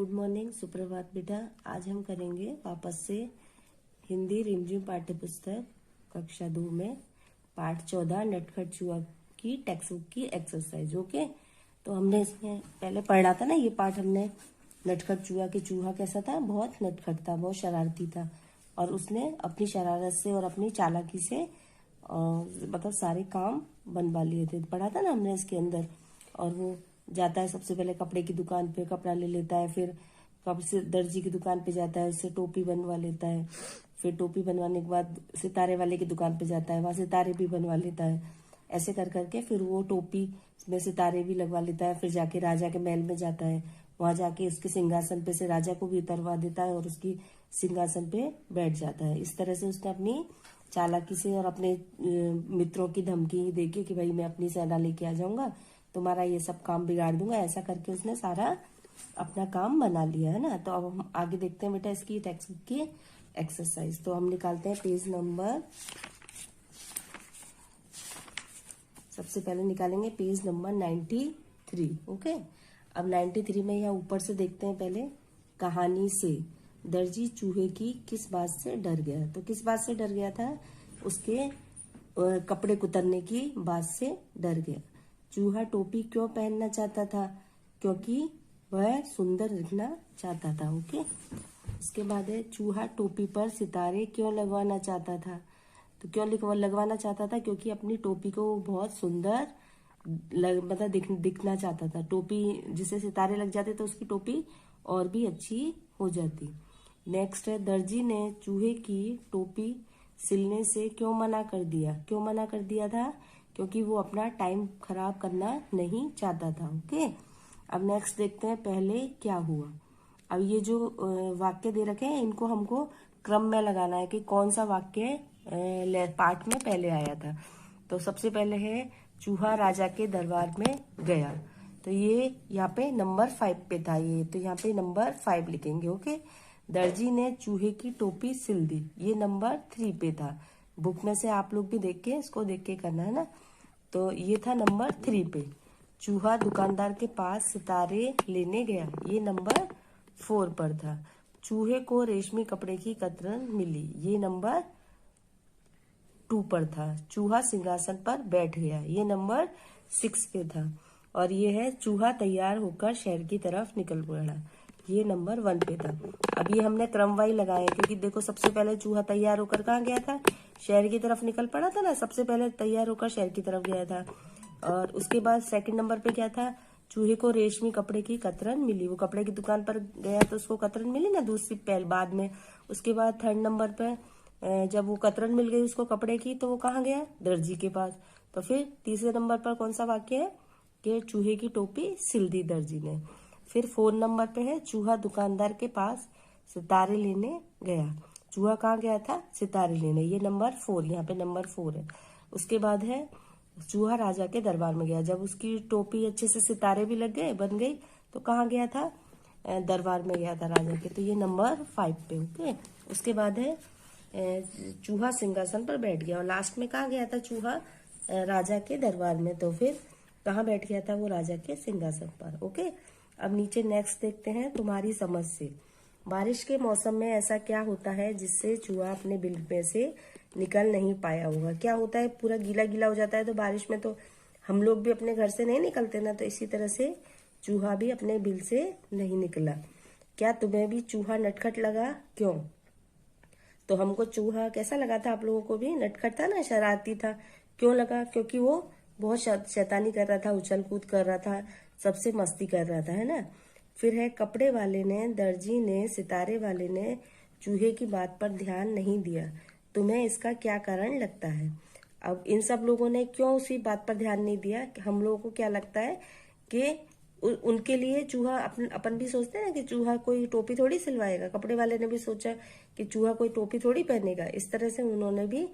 Good morning, सुप्रभात बेटा। आज हम करेंगे वापस से हिंदी रिमझिम पाठ्य पुस्तक कक्षा 2 में पाठ 14 नटखट चूहा की टेक्स्ट बुक की एक्सरसाइज। ओके, तो हमने इसमें पहले पढ़ा था ना ये पाठ हमने, नटखट चूहा के चूहा कैसा था, बहुत नटखट था, बहुत शरारती था और उसने अपनी शरारत से और अपनी चालाकी से मतलब सारे काम बनवा लिए थे। पढ़ा था ना हमने इसके अंदर। और वो जाता है सबसे पहले कपड़े की दुकान पे, कपड़ा ले लेता है, फिर कब से दर्जी की दुकान पे जाता है, उससे टोपी बनवा लेता है, फिर टोपी बनवाने के बाद सितारे वाले की दुकान पे जाता है, वहां सितारे भी बनवा लेता है। ऐसे कर करके फिर वो टोपी में सितारे भी लगवा लेता है। फिर जाके राजा के महल में जाता है, वहां जाके उसके सिंहासन पे से राजा को भी उतरवा देता है और उसकी सिंहासन पे बैठ जाता है। इस तरह से उसने अपनी चालाकी से और अपने मित्रों की धमकी देके कि भाई मैं अपनी सेना लेके आ जाऊंगा, तुम्हारा ये सब काम बिगाड़ दूंगा, ऐसा करके उसने सारा अपना काम बना लिया है ना। तो अब हम आगे देखते हैं बेटा इसकी टेक्स्ट बुक की एक्सरसाइज। तो हम निकालते हैं पेज नंबर, सबसे पहले निकालेंगे पेज नंबर 93। ओके, अब 93 में यहाँ ऊपर से देखते हैं पहले, कहानी से दर्जी चूहे की किस बात से डर गया। तो किस बात से डर गया था, उसके कपड़े कुतरने की बात से डर गया। चूहा टोपी क्यों पहनना चाहता था, क्योंकि वह सुंदर दिखना चाहता था। ओके, इसके बाद है चूहा टोपी पर सितारे क्यों लगवाना चाहता था। तो क्यों लगवाना चाहता था, क्योंकि अपनी टोपी को वो बहुत सुंदर मतलब दिखना चाहता था। टोपी जिसे सितारे लग जाते तो उसकी टोपी और भी अच्छी हो जाती। नेक्स्ट है, दर्जी ने चूहे की टोपी सिलने से क्यों मना कर दिया। क्यों मना कर दिया था, क्योंकि वो अपना टाइम खराब करना नहीं चाहता था। ओके, अब नेक्स्ट देखते हैं पहले क्या हुआ। अब ये जो वाक्य दे रखे हैं इनको हमको क्रम में लगाना है कि कौन सा वाक्य पाठ में पहले आया था। तो सबसे पहले है चूहा राजा के दरबार में गया, तो ये यहाँ पे नंबर 5 पे था ये, तो यहाँ पे नंबर 5 लिखेंगे। ओके, दर्जी ने चूहे की टोपी सिल दी, ये नंबर 3 पे था। बुक में से आप लोग भी देख के इसको देख के करना है ना। तो ये था नंबर 3 पे। चूहा दुकानदार के पास सितारे लेने गया, ये नंबर 4 पर था। चूहे को रेशमी कपड़े की कतरन मिली, ये नंबर 2 पर था। चूहा सिंहासन पर बैठ गया, ये नंबर 6 पे था। और ये है चूहा तैयार होकर शहर की तरफ निकल पड़ा, ये नंबर 1 पे था। अब ये हमने क्रमवाई लगाए क्योंकि देखो सबसे पहले चूहा तैयार होकर कहाँ गया था, शहर की तरफ निकल पड़ा था ना, सबसे पहले तैयार होकर शहर की तरफ गया था। और उसके बाद सेकंड नंबर पे क्या था, चूहे को रेशमी कपड़े की कतरन मिली, वो कपड़े की दुकान पर गया तो उसको कतरन मिली ना दूसरी पहले बाद में। उसके बाद थर्ड नंबर पे जब वो कतरन मिल गई उसको कपड़े की तो वो कहाँ गया, दर्जी के पास। तो फिर तीसरे नंबर पर कौन सा वाक्य है कि चूहे की टोपी सिल दी दर्जी ने। फिर 4 नंबर पे है चूहा दुकानदार के पास सितारे लेने गया। चूहा कहाँ गया था, सितारे लेने, ये नंबर 4, यहाँ पे नंबर 4 है। उसके बाद है चूहा राजा के दरबार में गया, जब उसकी टोपी अच्छे से सितारे भी लग गए, बन गई, तो कहाँ गया था, दरबार में गया था राजा के, तो ये नंबर 5 पे। ओके, उसके बाद है चूहा सिंहासन पर बैठ गया, और लास्ट में कहाँ गया था चूहा, राजा के दरबार में, तो फिर कहाँ बैठ गया था वो, राजा के सिंहासन पर। ओके, अब नीचे नेक्स्ट देखते हैं, तुम्हारी समझ से बारिश के मौसम में ऐसा क्या होता है जिससे चूहा अपने बिल में से निकल नहीं पाया होगा। क्या होता है, पूरा गीला गीला हो जाता है, तो बारिश में तो हम लोग भी अपने घर से नहीं निकलते ना, तो इसी तरह से चूहा भी अपने बिल से नहीं निकला। क्या तुम्हें भी चूहा नटखट लगा, क्यों। तो हमको चूहा कैसा लगा था, आप लोगों को भी नटखट था ना, शरारती था। क्यों लगा, क्योंकि वो बहुत शैतानी कर रहा था, उछल कूद कर रहा था, सबसे मस्ती कर रहा था, है ना। फिर है कपड़े वाले ने, दर्जी ने, सितारे वाले ने चूहे की बात पर ध्यान नहीं दिया, तुम्हें इसका क्या कारण लगता है। अब इन सब लोगों ने क्यों उसी बात पर ध्यान नहीं दिया, हम लोगों को क्या लगता है कि उनके लिए चूहा, अपन भी सोचते हैं ना कि चूहा कोई टोपी थोड़ी सिलवाएगा, कपड़े वाले ने भी सोचा कि चूहा कोई टोपी थोड़ी पहनेगा, इस तरह से उन्होंने भी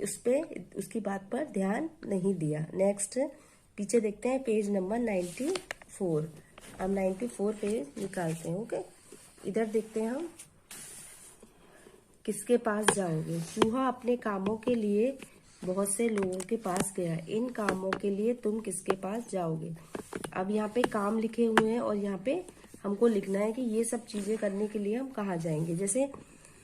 उसकी बात पर ध्यान नहीं दिया। नेक्स्ट पीछे देखते हैं पेज नंबर 94। अब 94 पेज निकालते हैं। ओके, इधर देखते हैं हम, किसके पास जाओगे। चूहा अपने कामों के लिए बहुत से लोगों के पास गया, इन कामों के लिए तुम किसके पास जाओगे। अब यहाँ पे काम लिखे हुए हैं और यहाँ पे हमको लिखना है कि ये सब चीजें करने के लिए हम कहाँ जाएंगे। जैसे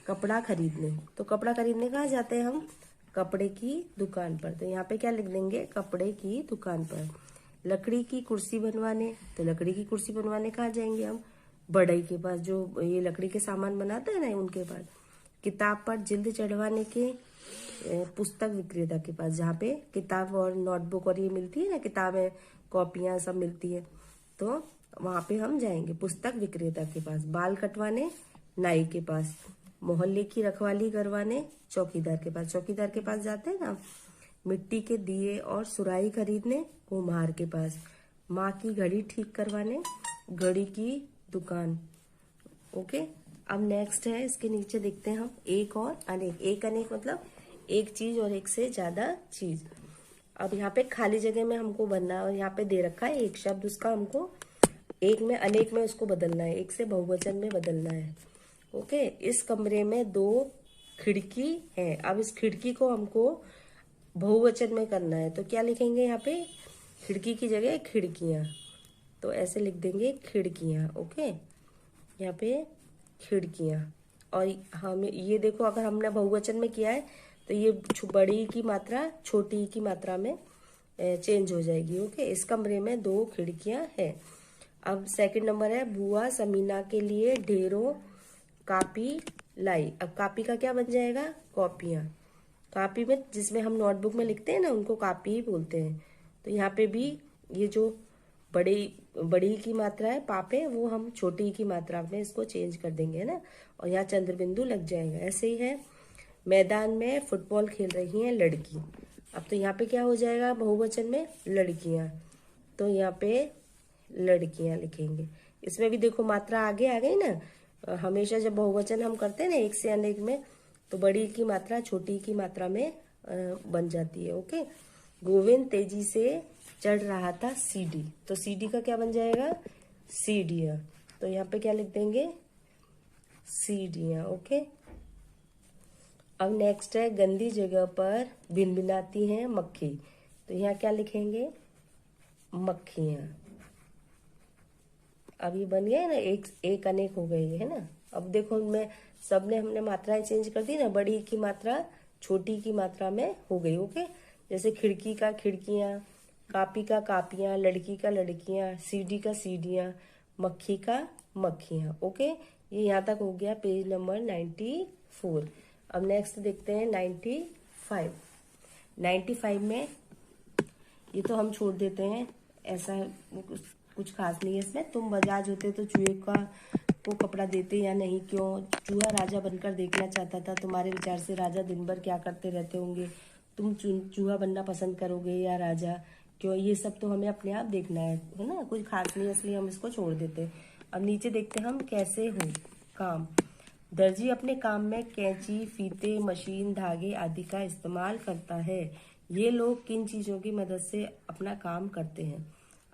कपड़ा खरीदने, तो कपड़ा खरीदने कहाँ जाते हैं हम? कपड़े की दुकान पर। तो यहाँ पे क्या लिख देंगे? कपड़े की दुकान पर। लकड़ी की कुर्सी बनवाने, तो लकड़ी की कुर्सी बनवाने कहाँ जाएंगे हम? बढ़ई के पास, जो ये लकड़ी के सामान बनाते हैं ना, उनके पास। किताब पर जिल्द चढ़वाने के पुस्तक विक्रेता के पास, जहाँ पे किताब और नोटबुक और ये मिलती है ना, किताबें कॉपियां सब मिलती है, तो वहां पे हम जाएंगे पुस्तक विक्रेता के पास। बाल कटवाने नाई के पास। मोहल्ले की रखवाली करवाने चौकीदार के पास। चौकीदार के पास जाते हैं ना। मिट्टी के दिए और सुराही खरीदने कुम्हार के पास। माँ की घड़ी ठीक करवाने घड़ी की दुकान। ओके, अब नेक्स्ट है, इसके नीचे देखते हैं हम एक और अनेक। एक अनेक मतलब एक चीज और एक से ज्यादा चीज। अब यहाँ पे खाली जगह में हमको बनना है, और यहाँ पे दे रखा है एक शब्द, उसका हमको एक में अनेक में उसको बदलना है, एक से बहुवचन में बदलना है। ओके, इस कमरे में 2 खिड़की है। अब इस खिड़की को हमको बहुवचन में करना है, तो क्या लिखेंगे यहाँ पे? खिड़की की जगह खिड़कियां, तो ऐसे लिख देंगे खिड़कियां। ओके, यहाँ पे खिड़कियां। और हम ये देखो, अगर हमने बहुवचन में किया है तो ये बड़ी की मात्रा छोटी की मात्रा में चेंज हो जाएगी। ओके, इस कमरे में 2 खिड़कियां है। अब सेकंड नंबर है, बुआ समीना के लिए ढेरों कापी लाई। अब कापी का क्या बन जाएगा? कॉपियां। कापी में जिसमें हम नोटबुक में लिखते हैं ना, उनको कापी ही बोलते हैं। तो यहाँ पे भी ये जो बड़ी की मात्रा है पापे, वो हम छोटी की मात्रा में इसको चेंज कर देंगे, है ना। और यहाँ चंद्र बिंदु लग जाएगा। ऐसे ही है, मैदान में फुटबॉल खेल रही हैं लड़की। अब तो यहाँ पे क्या हो जाएगा? बहुवचन में लड़कियां, तो यहाँ पे लड़कियां लिखेंगे। इसमें भी देखो मात्रा आगे आ गई ना। हमेशा जब बहुवचन हम करते हैं ना एक से अनेक में, तो बड़ी की मात्रा छोटी की मात्रा में बन जाती है। ओके, गोविंद तेजी से चढ़ रहा था सीढ़ी, तो सीढ़ी का क्या बन जाएगा? सीढ़ियां। तो यहाँ पे क्या लिख देंगे? सीढ़ियां। ओके, अब नेक्स्ट है, गंदी जगह पर भिनभिनाती हैं मक्खी, तो यहाँ क्या लिखेंगे? मक्खियां। अब ये बन गया है ना, एक अनेक हो गई है ना। अब देखो उनमें सबने हमने मात्राएं चेंज कर दी ना, बड़ी की मात्रा छोटी की मात्रा में हो गई। ओके, जैसे खिड़की का खिड़कियां, कापी का कापियां, लड़की का लड़कियां, सीढ़ी का सीढ़ियां, मक्खी का मक्खियां। ओके, ये यहाँ तक हो गया पेज नंबर 94। अब नेक्स्ट देखते हैं 95। 95 में ये तो हम छोड़ देते हैं, ऐसा कुछ खास नहीं है इसमें। तुम बजाज होते तो चूहे को कपड़ा देते या नहीं, क्यों? चूहा राजा बनकर देखना चाहता था, तुम्हारे विचार से राजा दिन भर क्या करते रहते होंगे, तुम चूहा बनना पसंद करोगे या राजा, क्यों? ये सब तो हमें अपने आप देखना है ना, कुछ खास नहीं है, इसलिए हम इसको छोड़ देते हैं। अब नीचे देखते हैं हम कैसे हो काम। दर्जी अपने काम में कैंची, फीते, मशीन, धागे आदि का इस्तेमाल करता है। ये लोग किन चीजों की मदद से अपना काम करते हैं?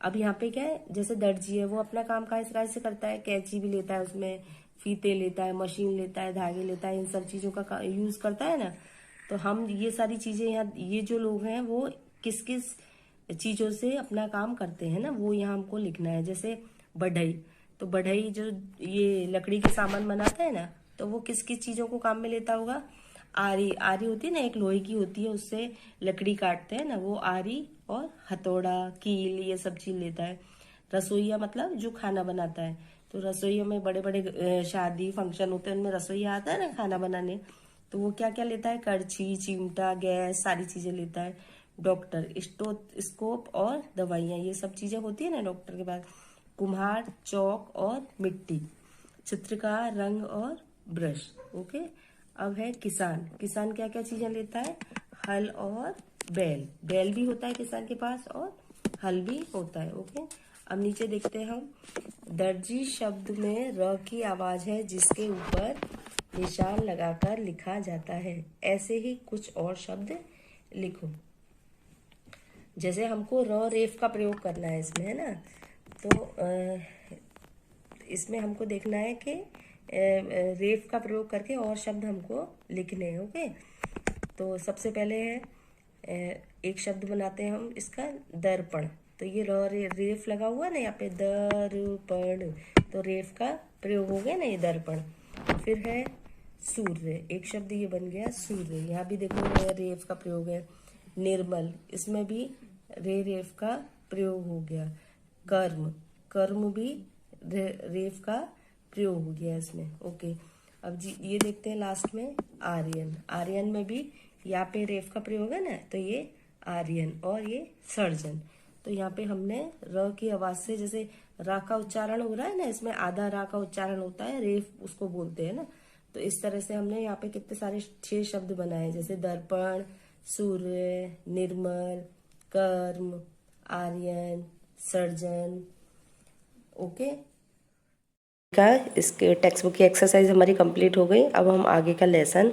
अब यहाँ पे क्या है, जैसे दर्जी है वो अपना काम किस तरह से करता है? कैंची भी लेता है, उसमें फीते लेता है, मशीन लेता है, धागे लेता है, इन सब चीजों का यूज करता है ना। तो हम ये सारी चीजें यहाँ, ये जो लोग हैं वो किस किस चीजों से अपना काम करते हैं ना, वो यहाँ हमको लिखना है। जैसे बढ़ई, तो बढ़ई जो ये लकड़ी के सामान बनाता है ना, तो वो किस किस चीजों को काम में लेता होगा? आरी, आरी होती है ना, एक लोहे की होती है, उससे लकड़ी काटते हैं ना, वो आरी। और हथौड़ा, कील, ये सब चीज लेता है। रसोईया मतलब जो खाना बनाता है, तो रसोइयों में बड़े बड़े शादी फंक्शन होते हैं, उनमें रसोईया आता है ना खाना बनाने, तो वो क्या क्या लेता है? कड़छी, चिमटा, गैस, सारी चीजें लेता है। डॉक्टर स्कोप और दवाइयाँ, ये सब चीजें होती है ना डॉक्टर के पास। कुम्हार चौक और मिट्टी। चित्रकार रंग और ब्रश। ओके, अब है किसान। किसान क्या क्या चीजें लेता है? हल और बैल, बैल भी होता है किसान के पास और हल भी होता है। ओके, अब नीचे देखते हैं हम। दर्जी शब्द में र की आवाज है जिसके ऊपर निशान लगाकर लिखा जाता है। ऐसे ही कुछ और शब्द लिखो। जैसे हमको र रेफ का प्रयोग करना है इसमें, है ना, तो इसमें हमको देखना है कि रेफ का प्रयोग करके और शब्द हमको लिखने हैं। ओके, तो सबसे पहले है एक शब्द बनाते हैं हम इसका, दर्पण। तो ये रेफ लगा हुआ ना यहाँ पे, दर्पण, तो रेफ का प्रयोग हो गया ना ये दर्पण। फिर है सूर्य, एक शब्द ये बन गया सूर्य। यहाँ भी देखो रेफ का प्रयोग है। निर्मल, इसमें भी रेफ का प्रयोग हो गया। कर्म, कर्म भी रेफ का प्रयोग हो गया इसमें। ओके, अब जी ये देखते हैं लास्ट में आर्यन। आर्यन में भी यहाँ पे रेफ का प्रयोग है ना, तो ये आर्यन, और ये सर्जन। तो यहाँ पे हमने र की आवाज से, जैसे रा का उच्चारण हो रहा है ना, इसमें आधा रा का उच्चारण होता है, रेफ उसको बोलते हैं ना। तो इस तरह से हमने यहाँ पे कितने सारे 6 शब्द बनाए, जैसे दर्पण, सूर्य, निर्मल, कर्म, आर्यन, सर्जन। ओके, का इसके टेक्स्ट बुक की एक्सरसाइज हमारी कंप्लीट हो गई। अब हम आगे का लेसन,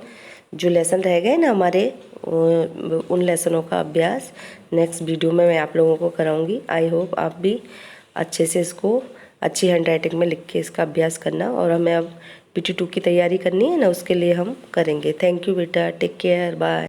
जो लेसन रह गए ना हमारे, उन लेसनों का अभ्यास नेक्स्ट वीडियो में मैं आप लोगों को कराऊंगी। आई होप आप भी अच्छे से इसको अच्छी हैंड राइटिंग में लिख के इसका अभ्यास करना। और हमें अब PT2 की तैयारी करनी है ना, उसके लिए हम करेंगे। थैंक यू बेटा, टेक केयर, बाय।